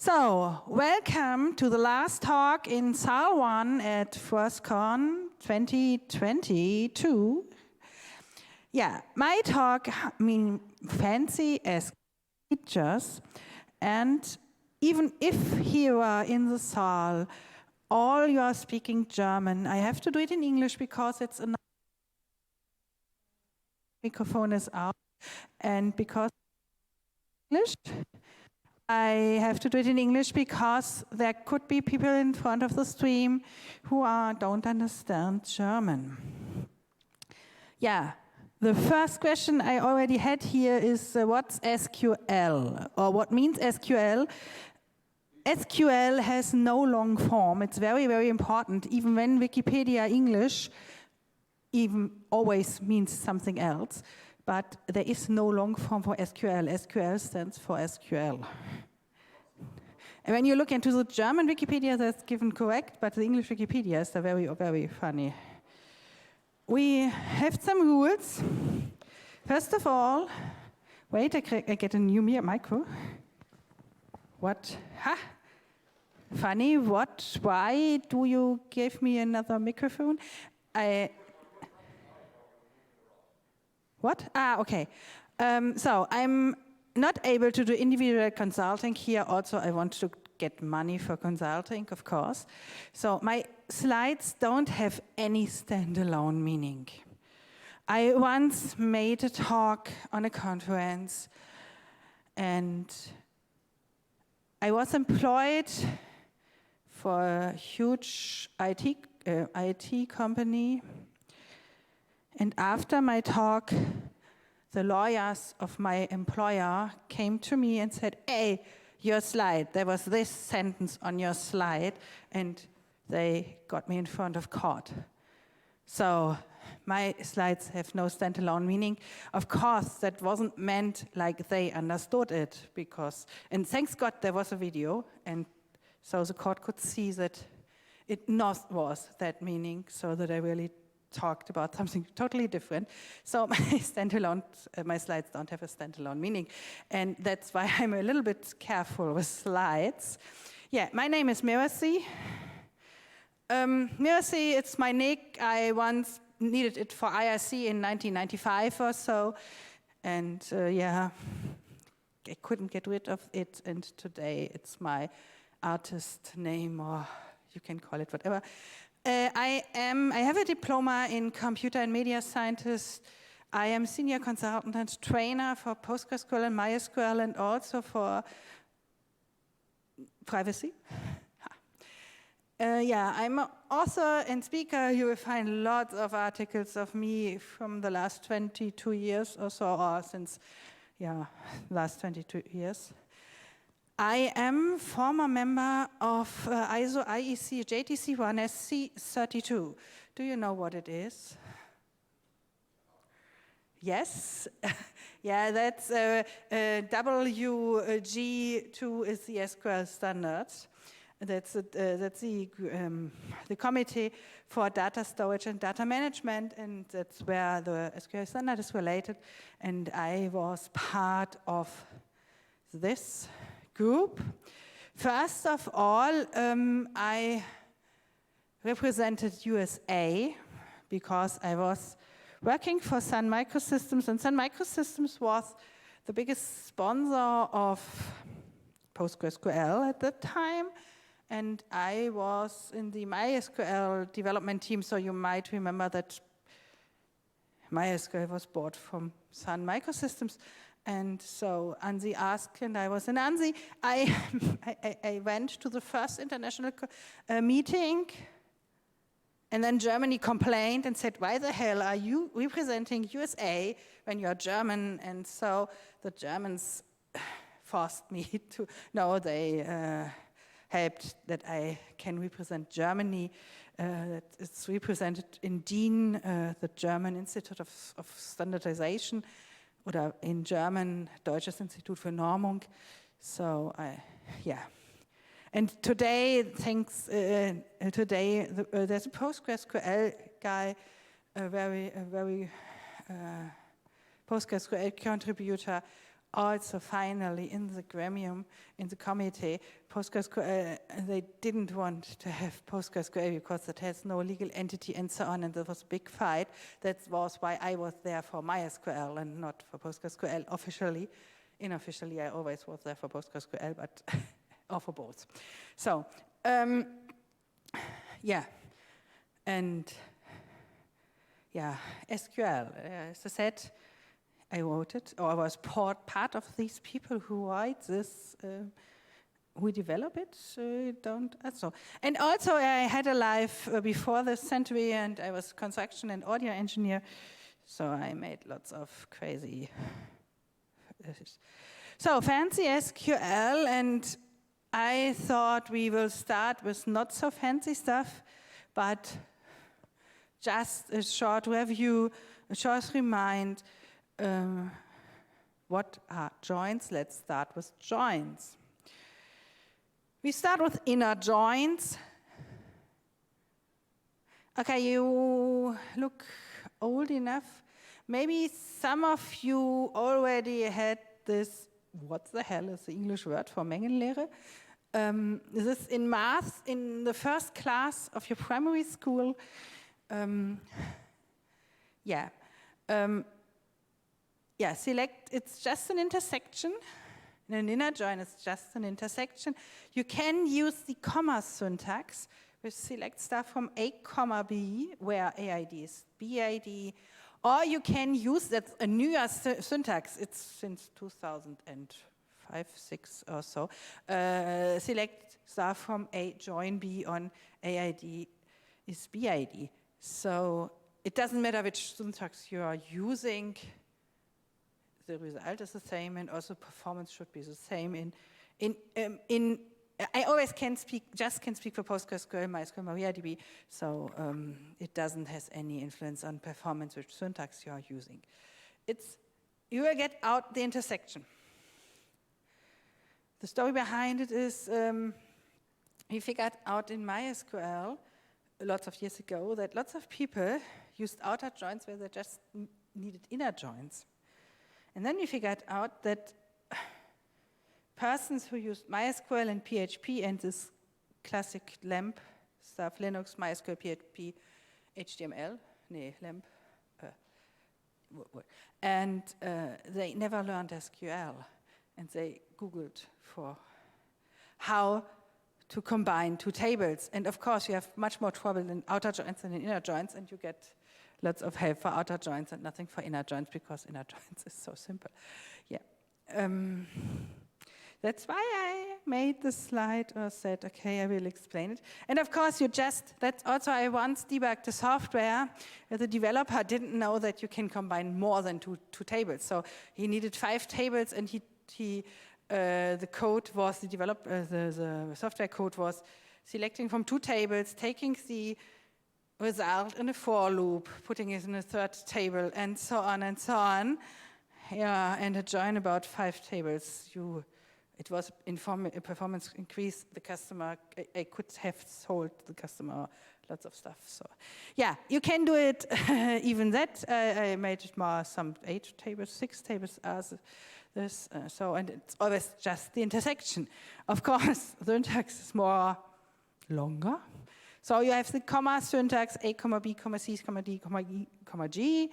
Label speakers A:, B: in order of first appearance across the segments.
A: So, welcome to the last talk in SAL 1 at FrOSCon 2022. Yeah, my talk means fancy as features, and even if you are in the SAL, all you are speaking German, I have to do it in English because it's a microphone is out, and because English, I have to do it in English because there could be people in front of the stream who don't understand German. Yeah, the first question I already had here is what's SQL, or what means SQL? SQL has no long form. It's very, very important. Even when Wikipedia English even always means something else. But there is no long form for SQL. SQL stands for SQL. And when you look into the German Wikipedia, that's given correct, but the English Wikipedia is very, very funny. We have some rules. First of all, wait, I get a new micro. What? Ha! Funny, what? Why do you give me another microphone? What? Okay. So I'm not able to do individual consulting here. Also, I want to get money for consulting, of course. So my slides don't have any standalone meaning. I once made a talk on a conference, and I was employed for a huge IT company. And after my talk, the lawyers of my employer came to me and said, hey, your slide, there was this sentence on your slide, and they got me in front of court. So my slides have no standalone meaning. Of course, that wasn't meant like they understood it, and thanks God there was a video, and so the court could see that it not was that meaning, so that I really talked about something totally different. So my slides don't have a standalone meaning. And that's why I'm a little bit careful with slides. Yeah, my name is miracee. Miracee, it's my nick. I once needed it for IRC in 1995 or so. And yeah, I couldn't get rid of it. And today it's my artist name, or you can call it whatever. I have a diploma in computer and media scientist. I am senior consultant and trainer for PostgreSQL and MySQL, and also for privacy. Yeah, I'm an author and speaker. You will find lots of articles of me from the last 22 years or so, or since, yeah, last 22 years. I am former member of ISO IEC JTC1 SC32. Do you know what it is? Yes. Yeah, that's WG2 is the SQL standards. That's the Committee for Data Storage and Data Management, and that's where the SQL standard is related. And I was part of this group. First of all, I represented USA because I was working for Sun Microsystems, and Sun Microsystems was the biggest sponsor of PostgreSQL at that time, and I was in the MySQL development team, so you might remember that MySQL was bought from Sun Microsystems. And so ANSI asked, and I was in ANSI. I went to the first international meeting, and then Germany complained and said, why the hell are you representing USA when you're German? And so the Germans forced me to, no, they helped that I can represent Germany. It's represented in DIN, the German Institute of Standardization, oder in German, Deutsches Institut für Normung. So, yeah. And today, there's a PostgreSQL guy, a very PostgreSQL contributor also finally in the gremium, in the committee, PostgreSQL, they didn't want to have PostgreSQL because it has no legal entity and so on, and there was a big fight. That was why I was there for MySQL and not for PostgreSQL officially. Unofficially, I always was there for PostgreSQL, but or for both. So, yeah, and yeah, SQL, as I said, I voted, or I was part of these people who write this, who develop it, don't, so. And also I had a life before this century, and I was construction and audio engineer, so I made lots of crazy, so fancy SQL, and I thought we will start with not so fancy stuff, but just a short review, a short remind. What are joins? Let's start with joins. We start with inner joins. Okay, you look old enough. Maybe some of you already had this, what the hell is the English word for Mengenlehre? This in math in the first class of your primary school. Yeah, select, it's just an intersection. In an inner join, it's just an intersection. You can use the comma syntax, which select stuff from A, comma B, where AID is BID, or you can use that a newer syntax, it's since 2005, 6 or so. Select stuff from A, join B on AID is BID. So it doesn't matter which syntax you are using, the result is the same, and also performance should be the same. I always can speak for PostgreSQL, MySQL, MariaDB, so it doesn't have any influence on performance which syntax you are using. You will get out the intersection. The story behind it is we figured out in MySQL lots of years ago that lots of people used outer joins where they just needed inner joins. And then we figured out that persons who used MySQL and PHP and this classic LAMP stuff, Linux, MySQL, PHP, HTML, LAMP, and they never learned SQL. And they Googled for how to combine two tables. And of course, you have much more trouble in outer joins than in inner joins, and you get lots of help for outer joins and nothing for inner joins, because inner joins is so simple. Yeah. That's why I made the slide or said, okay, I will explain it. And of course, that's also, I once debugged the software. The developer didn't know that you can combine more than two tables. So he needed 5 tables, and the code was, the software code was selecting from 2 tables, taking the result in a for loop, putting it in a 3rd table, and so on and so on. Yeah, and a join about 5 tables. It was a performance increase. The customer, I could have sold the customer lots of stuff. So, yeah, you can do it. Even that, I made it more, some 8 tables, 6 tables as this. And it's always just the intersection. Of course, the syntax is more longer. So you have the comma syntax, A, comma B, comma C, comma D, comma E, comma G.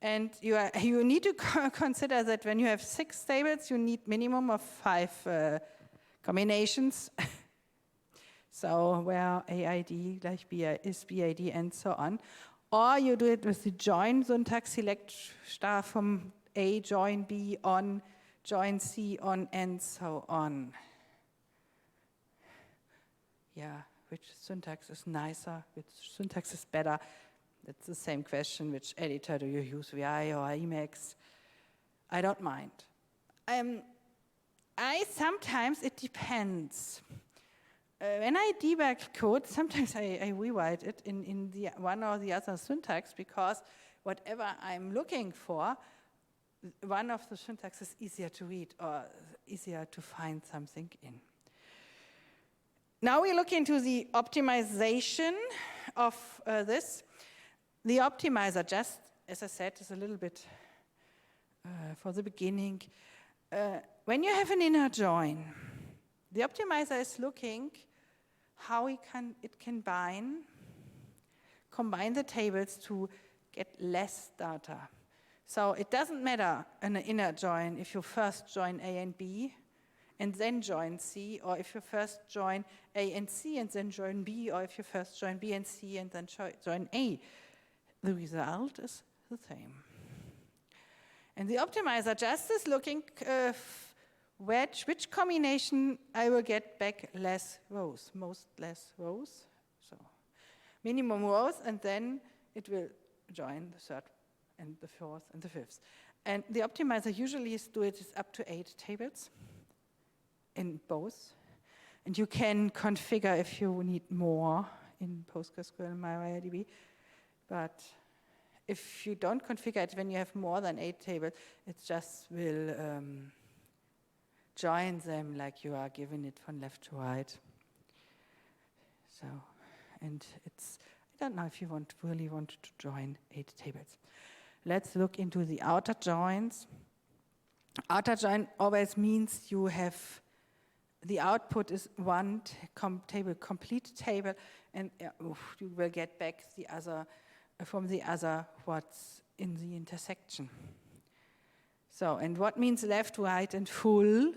A: And you need to consider that when you have 6 tables, you need minimum of 5 combinations. So where AID like is BID and so on. Or you do it with the join syntax, select star from A, join B on, join C on, and so on. Yeah. Which syntax is nicer, which syntax is better? That's the same question, which editor do you use, VI or Emacs? I don't mind. Sometimes it depends. When I debug code, sometimes I rewrite it in the one or the other syntax, because whatever I'm looking for, one of the syntax is easier to read or easier to find something in. Now we look into the optimization of this. The optimizer, just as I said, is a little bit for the beginning. when you have an inner join, the optimizer is looking how it can combine the tables to get less data. So it doesn't matter in an inner join if you first join A and B and then join C, or if you first join A and C and then join B, or if you first join B and C and then join A. The result is the same. And the optimizer just is looking which combination I will get back less rows, most less rows. So minimum rows, and then it will join the third and the fourth and the fifth. And the optimizer usually do it up to 8 tables in both. And you can configure if you need more in PostgreSQL and MariaDB. But if you don't configure it when you have more than 8 tables, it just will join them like you are giving it from left to right. So, and it's, I don't know if you really want to join 8 tables. Let's look into the outer joins. Outer join always means you have, the output is one complete table, and you will get back the other, from the other what's in the intersection. So, and what means left, right, and full?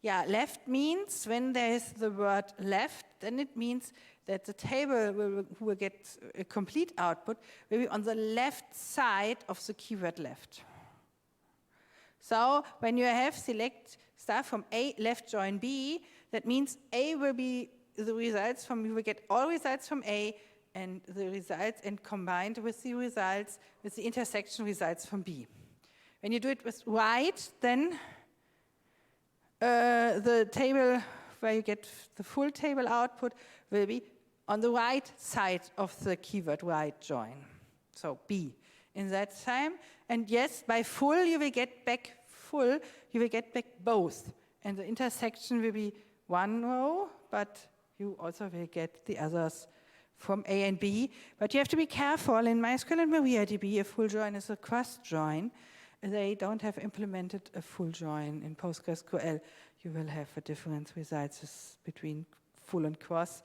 A: Yeah, left means when there is the word left, then it means that the table will get a complete output, will be on the left side of the keyword left. So when you have select start from A, left join B, that means A will be the results from, you will get all results from A, and the results, and combined with the results, with the intersection results from B. When you do it with right, then the table where you get the full table output will be on the right side of the keyword right join. So B in that time. And yes, by full you will get back full, you will get back both. And the intersection will be one row, but you also will get the others from A and B. But you have to be careful. In MySQL and MariaDB, a full join is a cross join. They don't have implemented a full join. In PostgreSQL, you will have a different results between full and cross.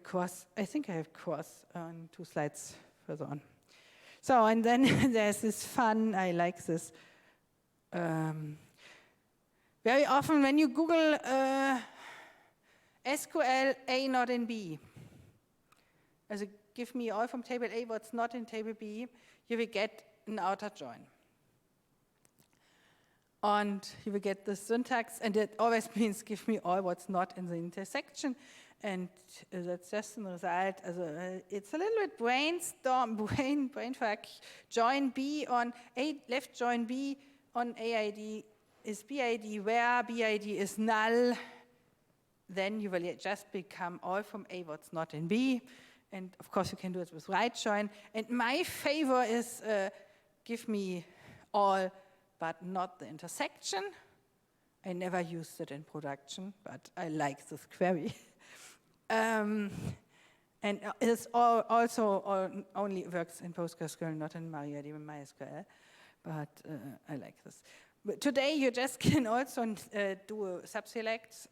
A: Cross, I think I have cross on 2 slides further on. So, and then there's this fun, I like this. Very often when you Google SQL A not in B, also give me all from table A what's not in table B, you will get an outer join. And you will get the syntax, and it always means give me all what's not in the intersection. And that's just a result. It's a little bit brain fuck. Join B on A, left join B on AID is BID, where BID is null. Then you will just become all from A what's not in B. And of course you can do it with right join. And my favor is give me all but not the intersection. I never used it in production, but I like this query. And it's also only works in PostgreSQL, not in MariaDB and MySQL, but I like this. But today you just can also do subselects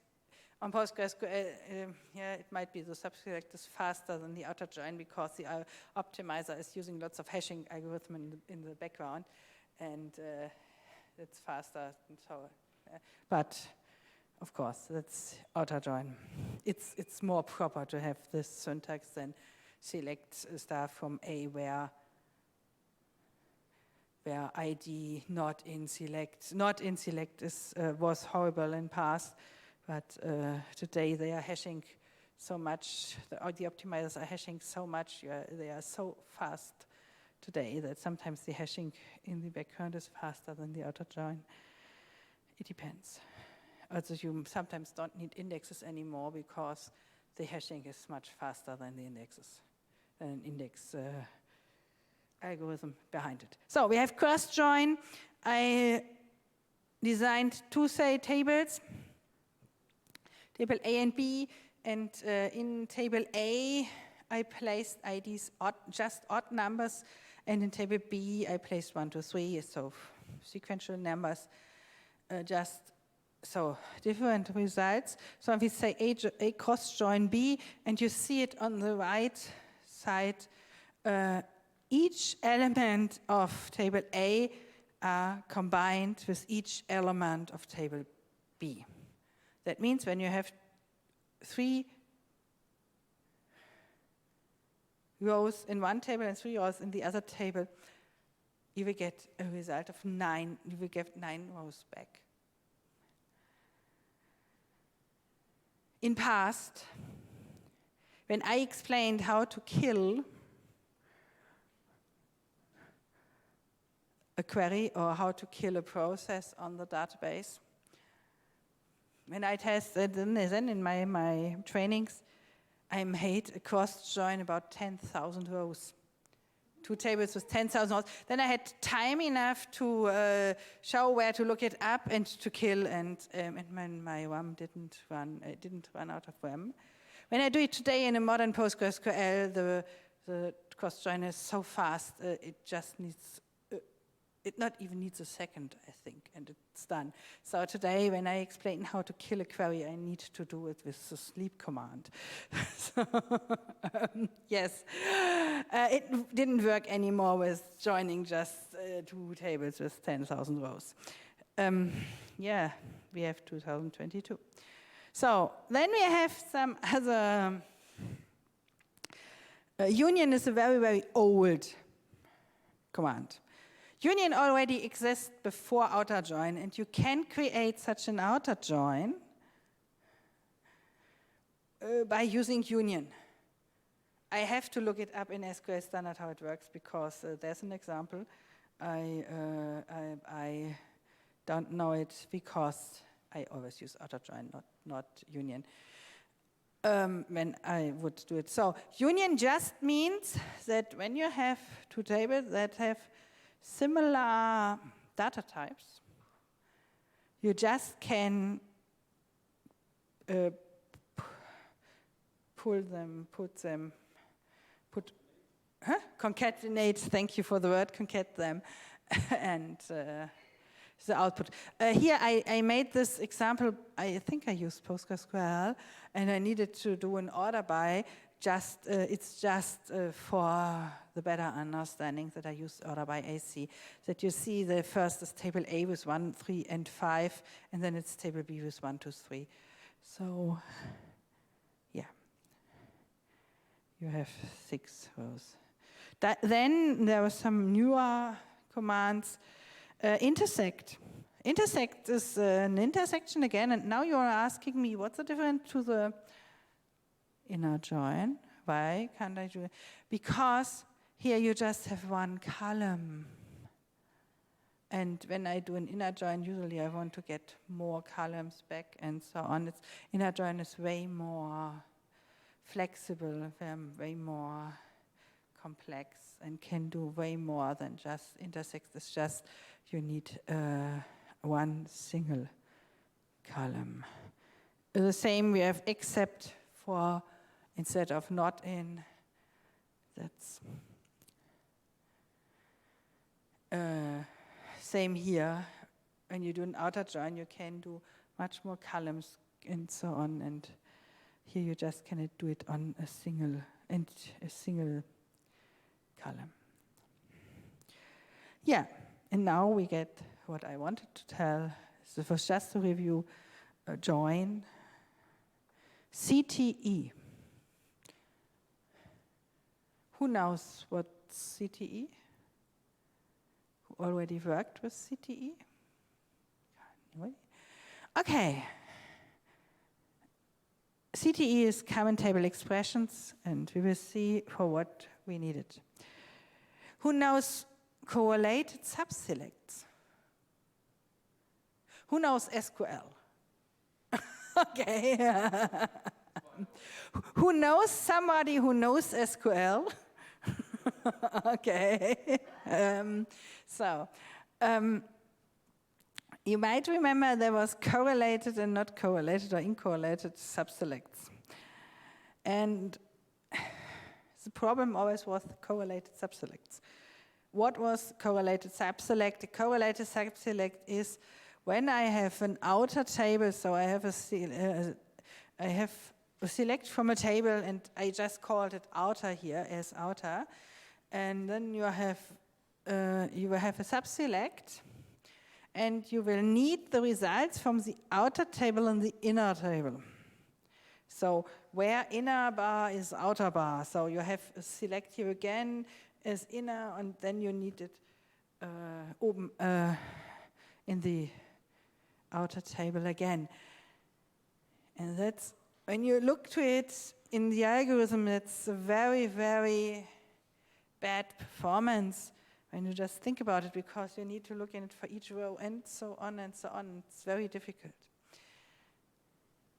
A: on PostgreSQL. Yeah, it might be the subselect is faster than the outer join because the optimizer is using lots of hashing algorithm in the background, and it's faster. So, but of course, that's outer join. It's more proper to have this syntax than select stuff from A where ID not in select. Not in select is was horrible in past, but today they are hashing so much. The optimizers are hashing so much. They are so fast today that sometimes the hashing in the background is faster than the outer join. It depends. Also, you sometimes don't need indexes anymore because the hashing is much faster than the indexes, an index algorithm behind it. So we have cross join. I designed 2 tables, table A and B, and in table A I placed IDs just odd numbers, and in table B I placed 1, 2, 3, so sequential numbers. just so different results. So if we say A cross join B, and you see it on the right side, each element of table A are combined with each element of table B. That means when you have 3 rows in one table and 3 rows in the other table, you will get a result of 9. You will get 9 rows back. In past, when I explained how to kill a query or how to kill a process on the database, when I tested, then in my trainings, I made a cross join about 10,000 rows. 2 tables with 10,000 rows. Then I had time enough to show where to look it up and to kill, and my RAM didn't run out of RAM. When I do it today in a modern PostgreSQL, the cross join is so fast, it just needs. It not even needs a second, I think, and it's done. So today, when I explain how to kill a query, I need to do it with the sleep command. So, yes, it didn't work anymore with joining just 2 tables with 10,000 rows. Yeah, we have 2022. So then we have some other. Union is a very, very old command. Union already exists before outer join, and you can create such an outer join by using union. I have to look it up in SQL standard how it works, because there's an example. I don't know it because I always use outer join, not union, when I would do it. So union just means that when you have 2 tables that have similar data types, you just can concatenate, thank you for the word, concat them, and the output. Here I made this example, I think I used PostgreSQL, and I needed to do an order by. It's just for the better understanding that I use order by AC. That you see the first is table A with 1, 3, and 5, and then it's table B with 1, 2, 3. So, yeah, you have 6 rows. Then there were some newer commands. Intersect. Intersect is an intersection again, and now you are asking me what's the difference to the inner join. Why can't I do it? Because here you just have 1 column. And when I do an inner join, usually I want to get more columns back and so on. Inner join is way more flexible, way more complex, and can do way more than just intersect. It's just you need 1 single column. The same we have except for instead of not in. That's same here. When you do an outer join, you can do much more columns and so on. And here you just cannot do it on a single column. Yeah, and now we get what I wanted to tell. This was just to review join. CTE. Who knows what CTE? Who already worked with CTE? Anyway. Okay. CTE is common table expressions, and we will see for what we need it. Who knows correlated subselects? Who knows SQL? Okay. Who knows somebody who knows SQL? Okay. You might remember there was correlated and not correlated or incorrelated subselects. And the problem always was correlated subselects. What was correlated subselect? A correlated subselect is when I have an outer table, so I have a select from a table, and I just called it outer here as outer, and then you will have a subselect, and you will need the results from the outer table and the inner table. So where inner bar is outer bar, so you have a select here again as inner, and then you need it in the outer table again. And that's, when you look to it in the algorithm, it's a very, very bad performance when you just think about it, because you need to look in it for each row and so on and so on. It's very difficult.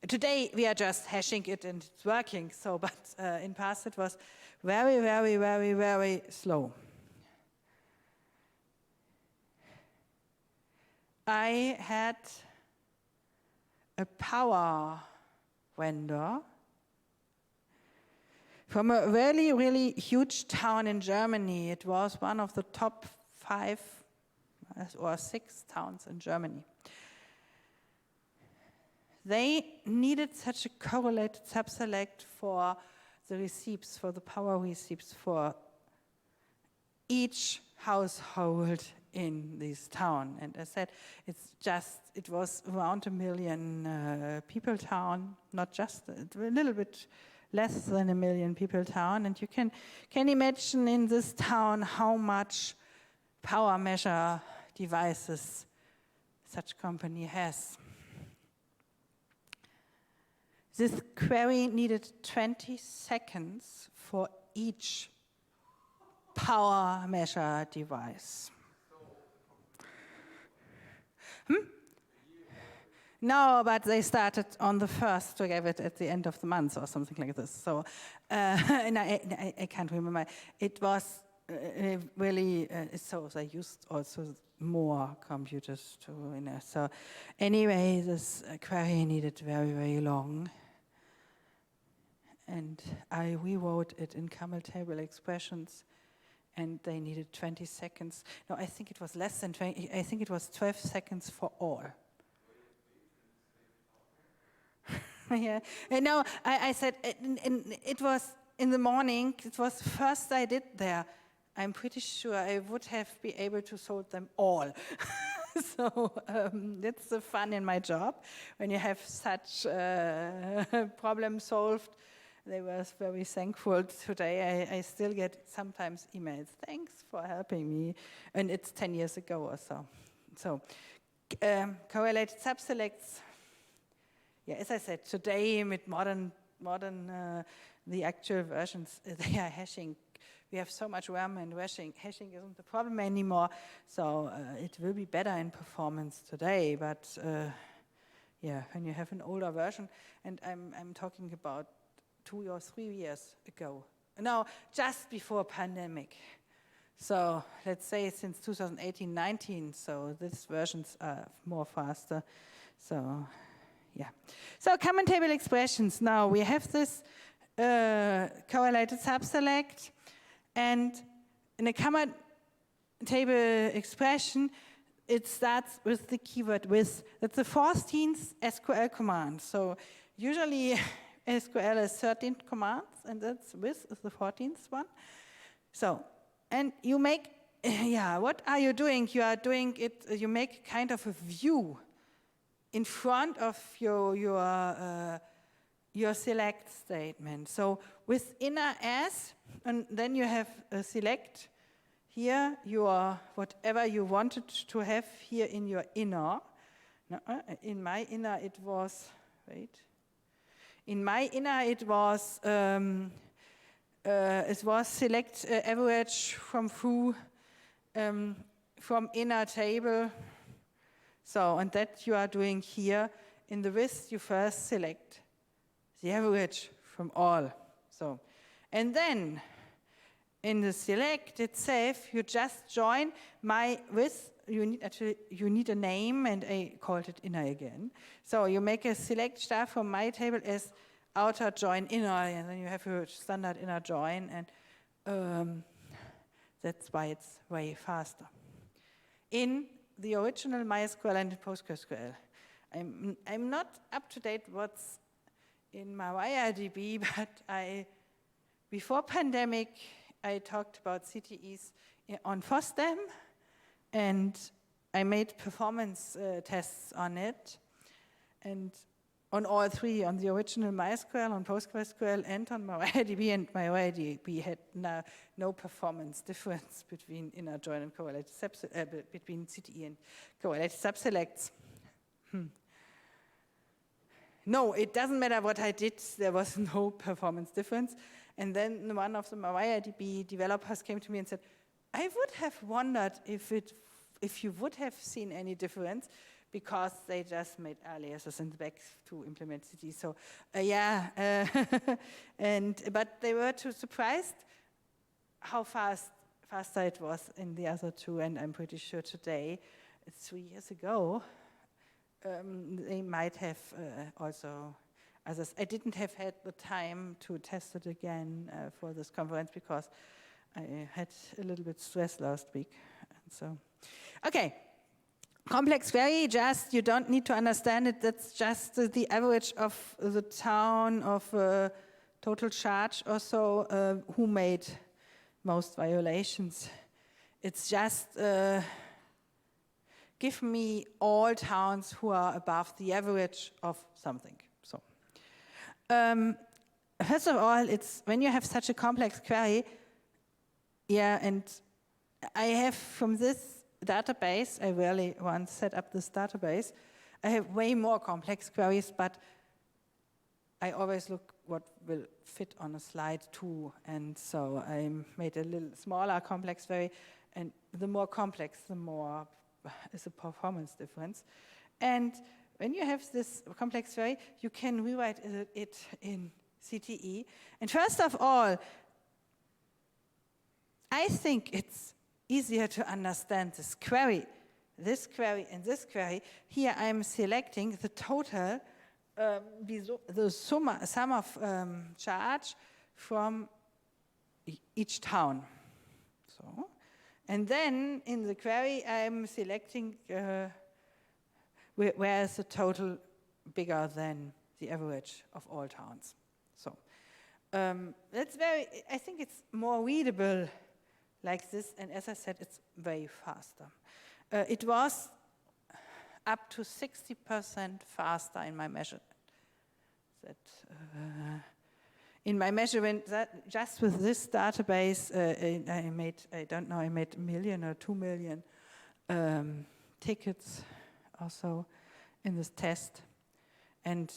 A: Today we are just hashing it and it's working, so, but in past it was very, very, very, very slow. I had a power vendor from a really, really huge town in Germany. It was one of the top 5 or 6 towns in Germany. They needed such a correlated subselect for the receipts, for the power receipts for each household in this town. And I said, it was around 1 million people town, not just a little bit less than 1 million people town. And you can imagine in this town how much power measure devices such company has. This query needed 20 seconds for each power measure device. No, but they started on the 1st to give it at the end of the month or something like this. So, and I can't remember. It was really, so they used also more computers to, so anyway, this query needed very, very long. And I rewrote it in camel table expressions, and they needed 20 seconds. No, I think it was less than 20, I think it was 12 seconds for all. Yeah, and no, I said, it was in the morning, it was the first I did there. I'm pretty sure I would have been able to solve them all. So that's the fun in my job, when you have such problem solved. They were very thankful today. I still get sometimes emails, thanks for helping me. And it's 10 years ago or so. So correlated subselects. Yeah, as I said, today with modern the actual versions, they are hashing. We have so much RAM and hashing isn't the problem anymore. So it will be better in performance today. But yeah, when you have an older version, and I'm talking about 2 or 3 years ago. No, just before pandemic. So let's say since 2018-19, so these versions are more faster. So yeah. So common table expressions. Now we have this correlated subselect, and in a common table expression, it starts with the keyword with. That's the 14th SQL command. So usually SQL has 13 commands, and that's with is the 14th one. So, and you make, yeah, what are you doing? You are doing it, you make kind of a view in front of your select statement. So with inner as, and then you have a select here, your whatever you wanted to have here in your inner. Now, in my inner it was, wait. In my inner, it was select average from foo from inner table. So, and that you are doing here. In the with, you first select the average from all. So, and then in the select itself, you just join my with. You need a name, and I called it inner again. So you make a select star from my table as outer join inner, and then you have a standard inner join, and that's why it's way faster. In the original MySQL and PostgreSQL. I'm not up to date what's in my MariaDB, but before pandemic, I talked about CTEs on FrOSCon, and I made performance tests on it, and on all three, on the original MySQL, on PostgreSQL, and on MariaDB, and MariaDB had no performance difference between inner join and correlated between CTE and correlated subselects. No, it doesn't matter what I did, there was no performance difference. And then one of the MariaDB developers came to me and said, I would have wondered if you would have seen any difference, because they just made aliases in the back to implement CTE. So but they were too surprised how faster it was in the other two, and I'm pretty sure today, 3 years ago, they might have also others. I didn't have had the time to test it again for this conference because I had a little bit stress last week. And so, okay. Complex query, just, you don't need to understand it, that's just the average of the town of total charge or so, who made most violations. It's just, give me all towns who are above the average of something. So, first of all, it's when you have such a complex query, and I have from this database, I really once set up this database, I have way more complex queries, but I always look what will fit on a slide too, and so I made a little smaller complex query, and the more complex, the more is a performance difference. And when you have this complex query, you can rewrite it in CTE. And first of all, I think it's easier to understand this query, and this query. Here I'm selecting the total, the sum of charge from each town. So, and then in the query I'm selecting where is the total bigger than the average of all towns. So that's I think it's more readable like this, and as I said, it's way faster. It was up to 60% faster in my measurement. In my measurement, that just with this database, I made 1 million or 2 million tickets also in this test. And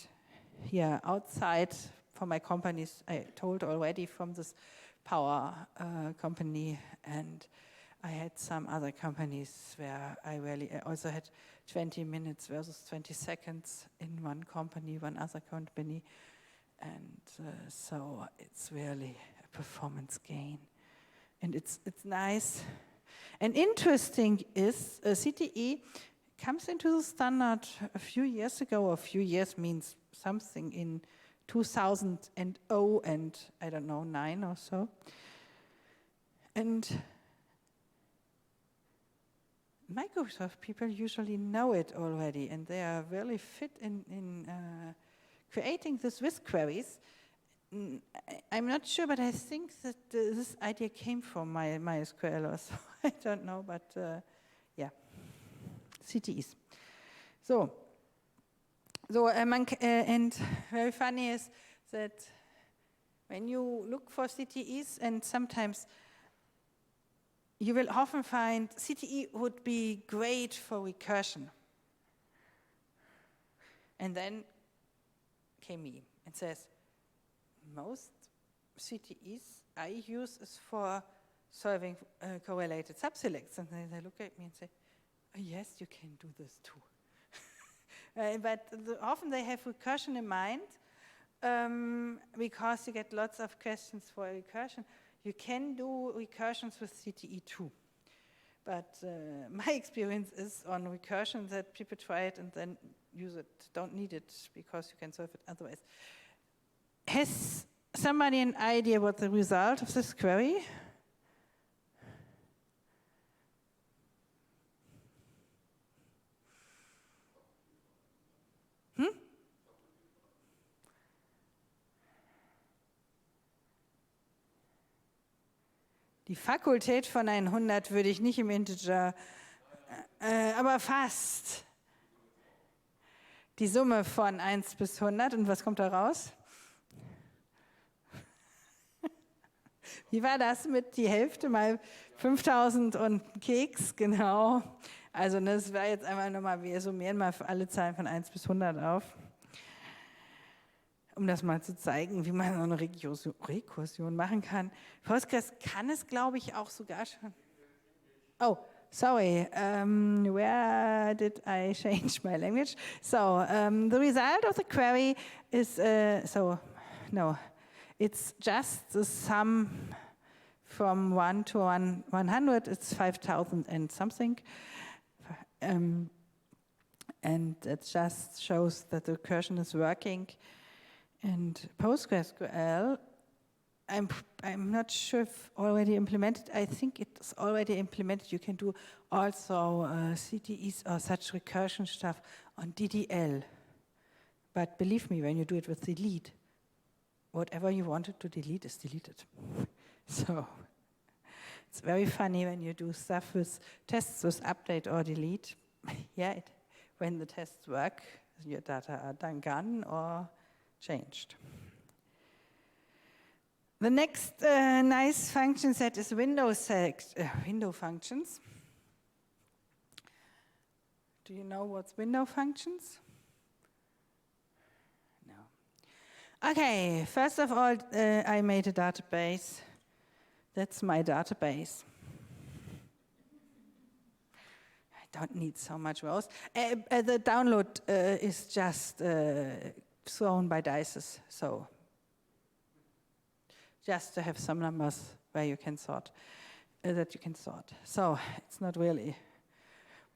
A: yeah, outside for my companies, I told already from this power company, and I had some other companies where I also had 20 minutes versus 20 seconds in one company, one other company, and so it's really a performance gain, and it's nice. And interesting is CTE comes into the standard a few years ago. A few years means something in 2000 and I don't know, 9 or so. And Microsoft people usually know it already, and they are really fit in creating this with queries. I'm not sure, but I think that this idea came from MySQL or so. I don't know, but yeah, CTEs. And very funny is that when you look for CTEs, and sometimes you will often find CTE would be great for recursion. And then came me and says, most CTEs I use is for solving correlated subselects. And then they look at me and say, oh, yes, you can do this too. But often they have recursion in mind, because you get lots of questions for recursion. You can do recursions with CTE too. But my experience is on recursion that people try it and then use it, don't need it because you can solve it otherwise. Has somebody an idea what the result of this query? Die Fakultät von 100 würde ich nicht im Integer, aber fast. Die Summe von 1 bis 100 und was kommt da raus? Wie war das mit die Hälfte mal 5000 und Keks? Genau. Also das war jetzt einmal nochmal, wir summieren mal für alle Zahlen von 1 bis 100 auf. Um das mal zu zeigen, wie man so eine Rekursion machen kann. Postgres kann es, glaube ich, auch sogar schon. Oh, sorry. Where did I change my language? So, the result of the query is, it's just the sum from 1 to 100. It's 5,000 and something. And it just shows that the recursion is working. And PostgreSQL, I'm not sure if already implemented. I think it's already implemented. You can do also CTEs or such recursion stuff on DDL. But believe me, when you do it with delete, whatever you wanted to delete is deleted. So it's very funny when you do stuff with tests with update or delete. Yeah, when the tests work, your data are done gone or changed. The next nice function set is window functions. Do you know what's window functions? No. Okay, first of all, I made a database. That's my database. I don't need so much rows. The download is just thrown by dices, so just to have some numbers where you can sort, that you can sort. So it's not really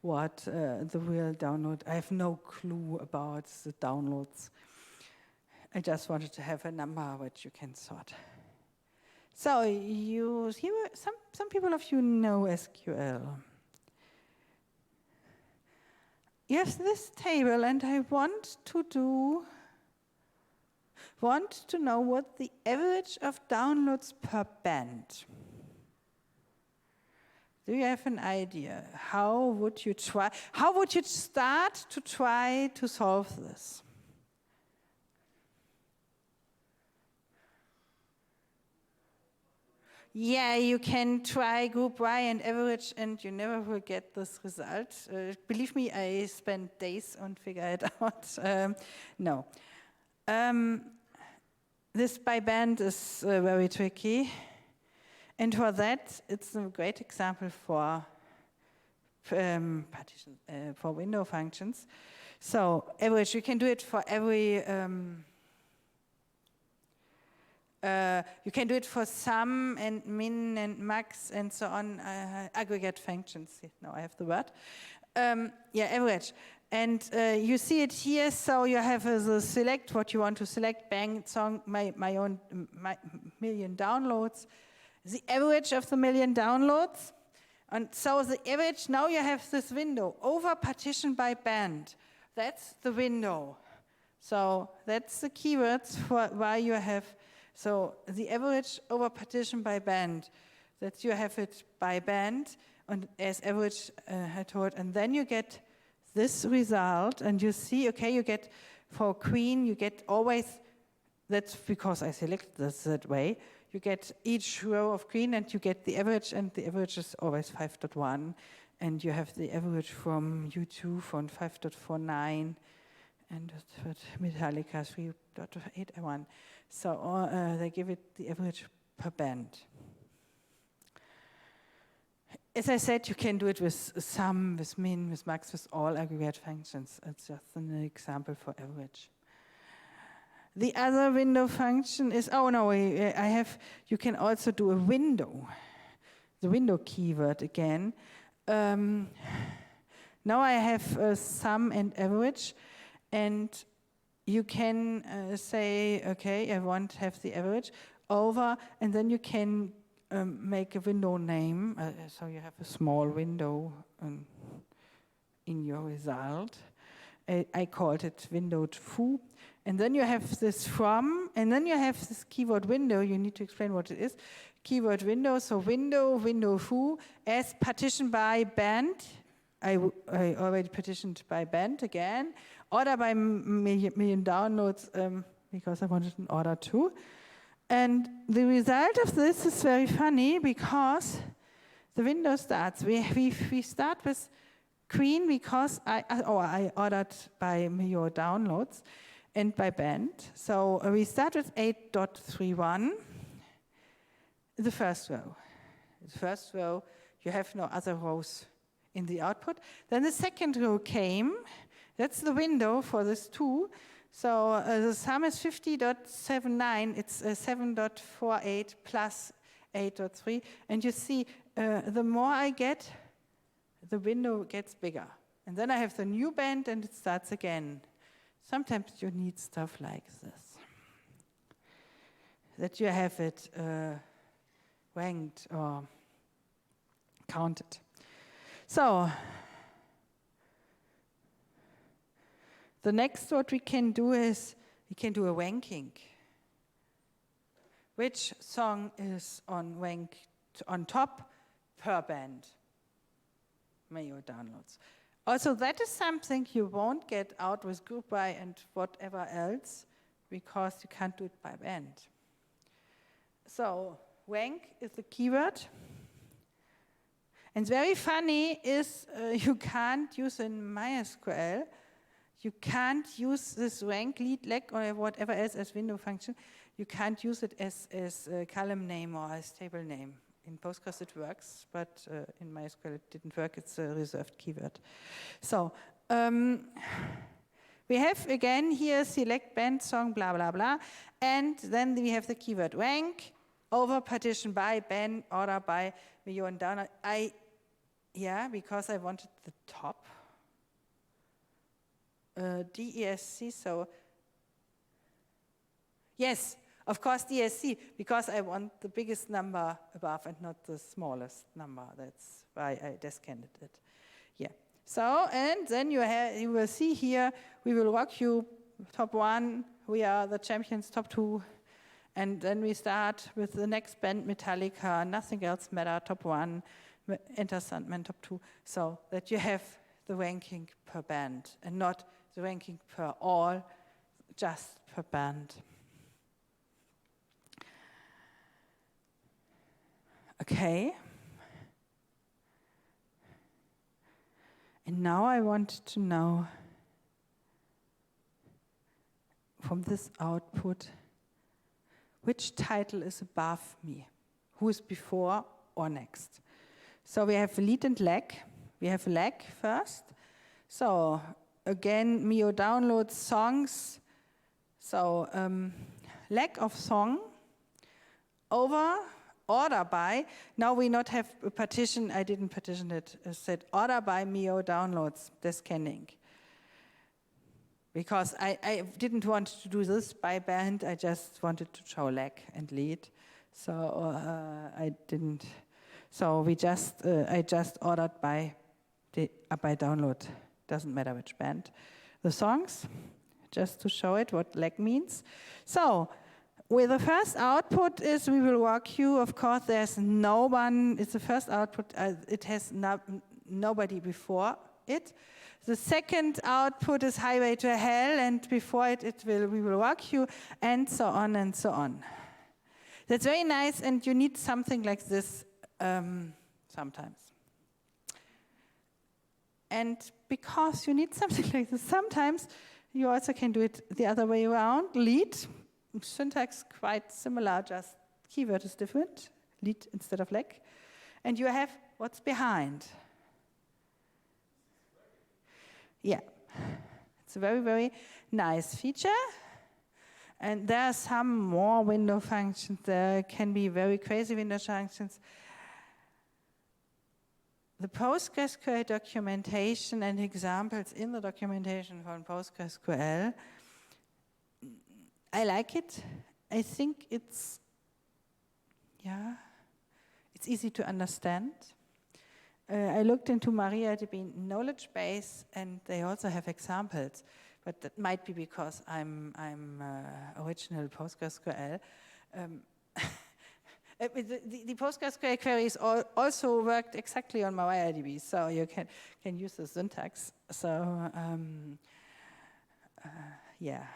A: what the real download. I have no clue about the downloads. I just wanted to have a number which you can sort. So some people of you know SQL. You have this table, and I want to know what the average of downloads per band. Do you have an idea? How would you start to try to solve this? Yeah, you can try group Y and average, and you never will get this result. Believe me, I spent days on figure it out. No. This by band is very tricky. And for that, it's a great example for window functions. So average, you can do it for every, you can do it for sum and min and max and so on, aggregate functions. Now I have the word. Yeah, average. And you see it here, so you have the select, what you want to select, bang, song, my million downloads. The average of the million downloads. And so the average, now you have this window, over partition by band. That's the window. So that's the keywords for why you have, so the average over partition by band. That you have it by band, and as average I told, and then you get this result, and you see, okay, you get, for queen, you get always, that's because I selected this that way, you get each row of queen and you get the average, and the average is always 5.1, and you have the average from U2 from 5.49, and Metallica 3.81. So they give it the average per band. As I said, you can do it with sum, with min, with max, with all aggregate functions. It's just an example for average. The other window function is, you can also do a window. The window keyword again. Now I have sum and average, and you can say, okay, I want to have the average over, and then you can make a window name, so you have a small window in your result. I called it window foo, and then you have this from, and then you have this keyword window. You need to explain what it is. keyword window, so window foo, as partitioned by band. I already partitioned by band again. Order by million downloads, because I wanted an order too. And the result of this is very funny, because the window starts. We start with green because I ordered by million downloads and by band. So we start with 8.31, the first row. The first row, you have no other rows in the output. Then the second row came. That's the window for this too. So the sum is 50.79. It's 7.48 plus 8.3. And you see, the more I get, the window gets bigger. And then I have the new band and it starts again. Sometimes you need stuff like this, that you have it ranked or counted. So the next what we can do is we can do a ranking. Which song is on ranked on top per band? Mayo downloads. Also, that is something you won't get out with group by and whatever else, because you can't do it by band. So rank is the keyword. And very funny is you can't use in MySQL, you can't use this rank, lead, leg, or whatever else as window function. You can't use it as a column name or as table name. In Postgres it works, but in MySQL it didn't work. It's a reserved keyword. So we have again here select band song, blah, blah, blah. And then we have the keyword rank over partition by band order by million download. Because I wanted the top. DESC, so yes, of course DSC, because I want the biggest number above and not the smallest number. That's why I descended it. Yeah. So, and then you will see here, we will walk you top 1, we are the champions, top 2, and then we start with the next band, Metallica, nothing else matter, top 1, Enter Sandman, top 2, so that you have the ranking per band and not the ranking per all, just per band. Okay. And now I want to know from this output which title is above me, who is before or next. So we have lead and lag. We have lag first. So again, Mio downloads songs. So lag of song over order by. Now we not have a partition. I didn't partition it. I said order by Mio downloads, the scanning. Because I didn't want to do this by band. I just wanted to show lag and lead. So I didn't. So we just I just ordered by download. Doesn't matter which band. The songs, just to show it what lag means. So with the first output is we will walk you. Of course, there's no one. It's the first output. It has nobody before it. The second output is highway to hell, and before it we will walk you, and so on and so on. That's very nice, and you need something like this sometimes. And because you need something like this sometimes, you also can do it the other way around. Lead, syntax quite similar, just keyword is different. Lead instead of leg. And you have what's behind. Yeah, it's a very, very nice feature. And there are some more window functions. There can be very crazy window functions. The PostgreSQL documentation and examples in the documentation from PostgreSQL, I like it. I think it's easy to understand. I looked into MariaDB knowledge base, and they also have examples, but that might be because I'm original PostgreSQL. The PostgreSQL queries also worked exactly on MariaDB, so you can use the syntax. So yeah,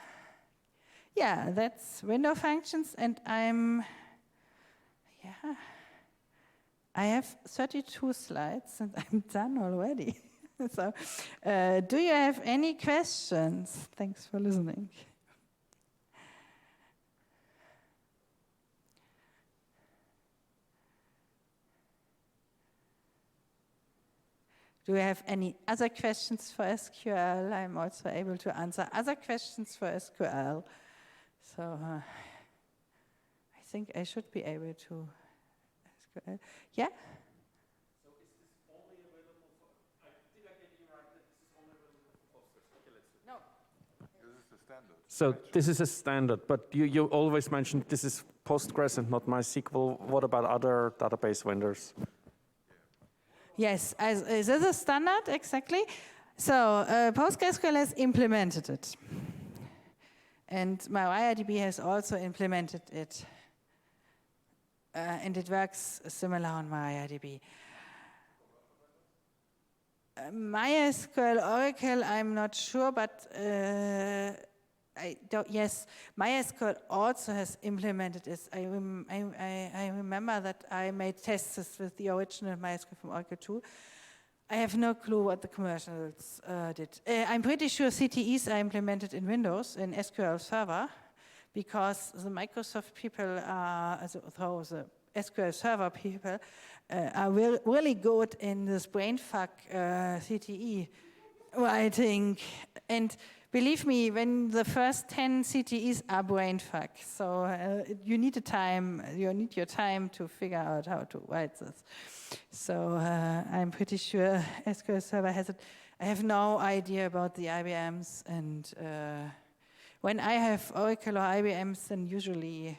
A: that's window functions, and I have 32 slides, and I'm done already. So, do you have any questions? Thanks for listening. Do you have any other questions for SQL? I'm also able to answer other questions for SQL. So I think I should be able to. SQL. Yeah?
B: So is this only available for, did I get you right that this is only available for Postgres?
A: No.
C: This is the standard.
B: So this is a standard, but you always mentioned this is Postgres and not MySQL. What about other database vendors?
A: Yes, this is a standard, exactly. So PostgreSQL has implemented it. And MariaDB has also implemented it. And it works similar on MariaDB. MySQL, Oracle, I'm not sure, but yes, MySQL also has implemented it. I remember that I made tests with the original MySQL from Oracle too. I have no clue what the commercials did. I'm pretty sure CTEs are implemented in Windows, in SQL Server, because the Microsoft people are, the SQL Server people are really good in this brainfuck CTE writing. And believe me, when the first 10 CTEs are brainfuck, so you need your time to figure out how to write this. So I'm pretty sure SQL Server has it. I have no idea about the IBMs, and when I have Oracle or IBMs, then usually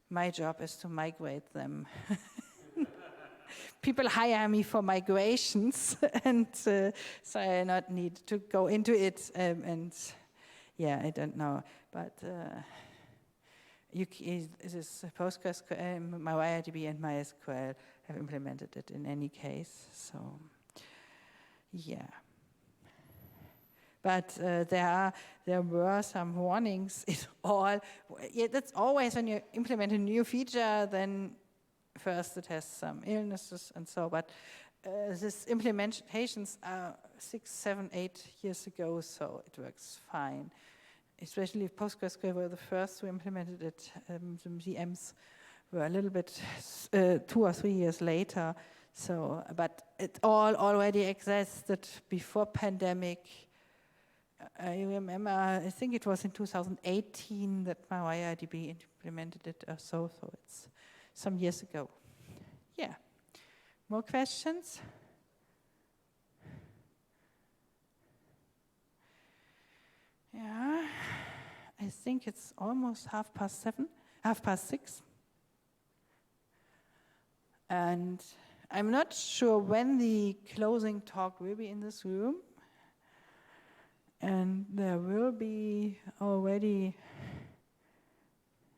A: my job is to migrate them. People hire me for migrations, and so I not need to go into it. And yeah, I don't know, but this PostgreSQL, MariaDB and MySQL have implemented it in any case. So yeah, but there were some warnings. That's always when you implement a new feature, then first it has some illnesses and so, but these implementations are 6, 7, 8 years ago, so it works fine. Especially if PostgreSQL were the first who implemented it, the VMs were a little bit 2 or 3 years later. So, but it all already existed before pandemic. I remember, I think it was in 2018 that MariaDB implemented it or so it's some years ago. Yeah. More questions? Yeah. I think it's almost 6:30. And I'm not sure when the closing talk will be in this room. And there will be already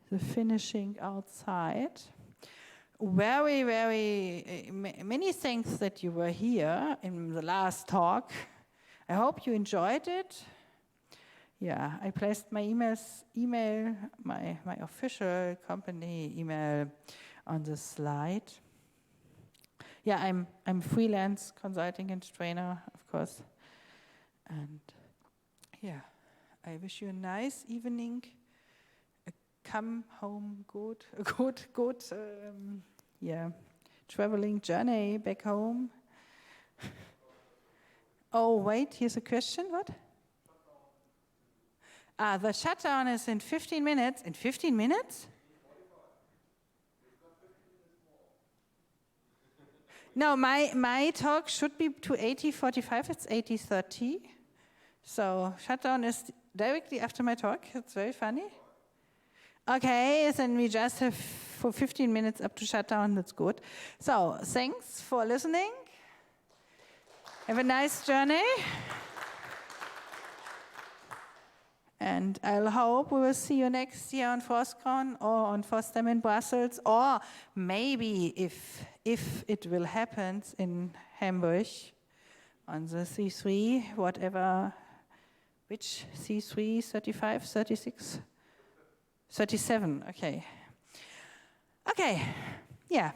A: the finishing outside. Very, very many thanks that you were here in the last talk. I hope you enjoyed it. Yeah, I placed my email, my official company email on the slide. Yeah, I'm freelance consulting and trainer, of course. And yeah, I wish you a nice evening. Come home good, traveling journey back home. Oh, wait, here's a question, what? The shutdown is in 15 minutes. In 15 minutes? No, my talk should be to 80:45, it's 80:30. So shutdown is directly after my talk, it's very funny. Okay, then we just have for 15 minutes up to shutdown, that's good. So, thanks for listening. Have a nice journey. And I'll hope we will see you next year on FrOSCon or on FOSDEM in Brussels, or maybe if it will happen in Hamburg on the C3, whatever, which C3, 35, 36? 37, okay. Okay, yeah.